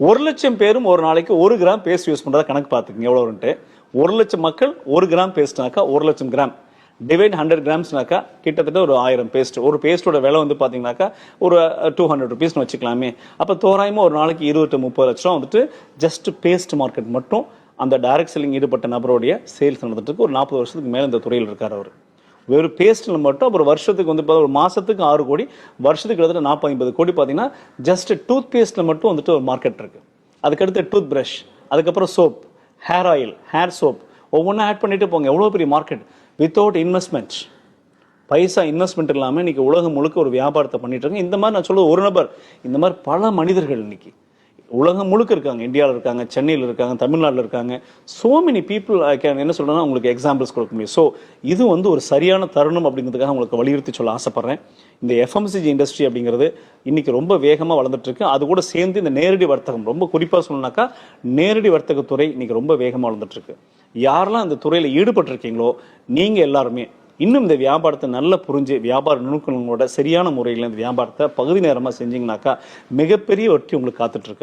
1,00,000 பேரும் ஒரு நாளைக்கு 1 கிராம் பேஸ்ட் யூஸ் பண்றத கணக்கு பார்த்துக்கங்க எவ்வளவுன்ட்டு. 1,00,000 மக்கள் 1 கிராம் பேஸ்ட்னாக்கா 1,00,000 கிராம் டிவைட் 100 கிராம்ஸ்னாக்கா கிட்டத்தட்ட ஒரு 1000 பேஸ்ட். ஒரு பேஸ்டோட விலை வந்து பாத்தீங்கன்னாக்கா ஒரு 200 ருபீஸ்னு வச்சுக்கலாமே. அப்ப தோராயமா ஒரு நாளைக்கு 20 to 30 லட்சம் ரூபா வந்துட்டு ஜஸ்ட் பேஸ்ட் மார்க்கெட் மட்டும் அந்த டைரக்ட் செல்லிங் ஈடுபட்ட நபருடைய சேல்ஸ் நடந்துட்டு இருக்கு. ஒரு 40 வருஷத்துக்கு மேல இந்த துறையில் இருக்காரு அவர். வெறும் பேஸ்ட்ல மட்டும் அப்புறம் வருஷத்துக்கு வந்து ஒரு மாசத்துக்கு 6 கோடி, வருஷத்துக்கு கிட்டத்தட்ட 40-50 கோடி பார்த்தீங்கன்னா ஜஸ்ட் டூத் பேஸ்ட்ல மட்டும் வந்துட்டு ஒரு மார்க்கெட் இருக்கு. அதுக்கடுத்து டூத் பிரஷ், அதுக்கப்புறம் soap, hair oil, hair soap ஒவ்வொன்றா ஆட் பண்ணிட்டு போங்க. எவ்வளோ பெரிய மார்க்கெட் வித்தவுட் இன்வெஸ்ட்மெண்ட். பைசா இன்வெஸ்ட்மெண்ட் இல்லாமல் இன்னைக்கு உலகம் முழுக்க ஒரு வியாபாரத்தை பண்ணிட்டு இருக்காங்க. இந்த மாதிரி நான் சொல்ல ஒரு நபர், இந்த மாதிரி பல மனிதர்கள் இன்னைக்கு உலகம் முழுக்க இருக்காங்க. இந்தியாவில் இருக்காங்க, சென்னையில் இருக்காங்க, தமிழ்நாட்டில் இருக்காங்க. So many people I can என்ன சொல்றேன்னா உங்களுக்கு எக்ஸாம்பிள்ஸ் கொடுக்க முடியும். ஸோ இது வந்து ஒரு சரியான தருணம் அப்படிங்கிறதுக்காக உங்களுக்கு வலியுறுத்தி சொல்ல ஆசைப்படுறேன். இந்த எஃப்எம்சிஜி இண்டஸ்ட்ரி அப்படிங்கிறது இன்னைக்கு ரொம்ப வேகமாக வளர்ந்துட்டு இருக்கு. அது கூட சேர்ந்து இந்த நேரடி வர்த்தகம், ரொம்ப குறிப்பாக சொல்லணும்னாக்கா நேரடி வர்த்தகத்துறை இன்னைக்கு ரொம்ப வேகமாக வளர்ந்துட்டு இருக்கு. யாரெல்லாம் இந்த துறையில் ஈடுபட்டிருக்கீங்களோ நீங்க எல்லாருமே இன்னும் இந்த வியாபாரத்தை நல்லா புரிஞ்சு வியாபார நுணுக்கங்களோட சரியான முறையில் இந்த வியாபாரத்தை பகுதி நேரமாக செஞ்சீங்கன்னாக்கா மிகப்பெரிய வெற்றி உங்களுக்கு காத்துட்டு இருக்கு.